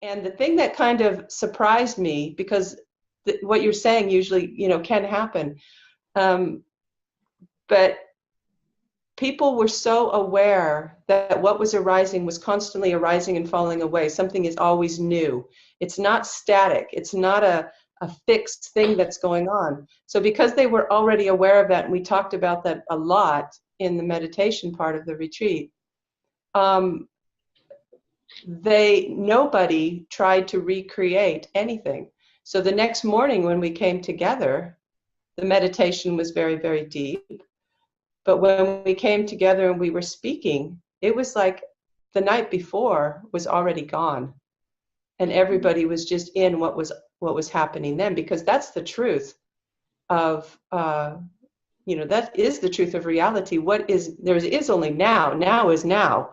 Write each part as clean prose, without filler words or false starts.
And the thing that kind of surprised me, because what you're saying usually, can happen, but people were so aware that what was arising was constantly arising and falling away. Something is always new. It's not static. It's not a fixed thing that's going on. So because they were already aware of that, and we talked about that a lot in the meditation part of the retreat, nobody tried to recreate anything. So the next morning when we came together, the meditation was very, very deep. But when we came together and we were speaking, it was like the night before was already gone. And everybody was just in what was happening then, because that's the truth of, that is the truth of reality. There is only now. Now is now.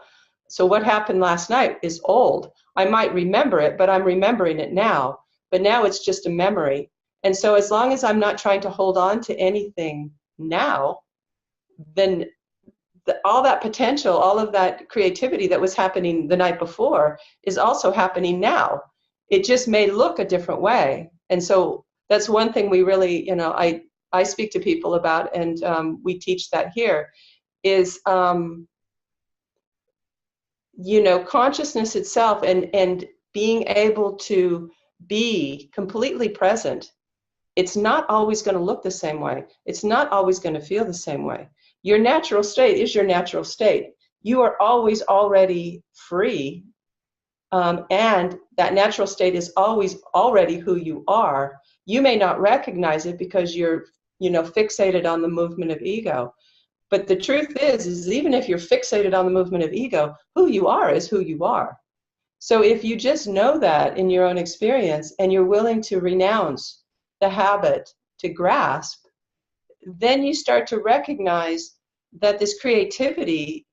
So what happened last night is old. I might remember it, but I'm remembering it now. But now it's just a memory. And so as long as I'm not trying to hold on to anything now, then all that potential, all of that creativity that was happening the night before is also happening now. It just may look a different way. And so that's one thing we really, I speak to people about, and we teach that here, is, consciousness itself and being able to be completely present. It's not always going to look the same way. It's not always going to feel the same way. Your natural state is your natural state. You are always already free, and that natural state is always already who you are. You may not recognize it because you're, fixated on the movement of ego. But the truth is even if you're fixated on the movement of ego, who you are is who you are. So if you just know that in your own experience and you're willing to renounce the habit to grasp, then you start to recognize that this creativity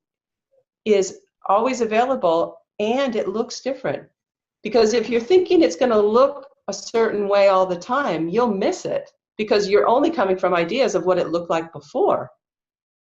is always available and it looks different. Because if you're thinking it's going to look a certain way all the time, you'll miss it because you're only coming from ideas of what it looked like before.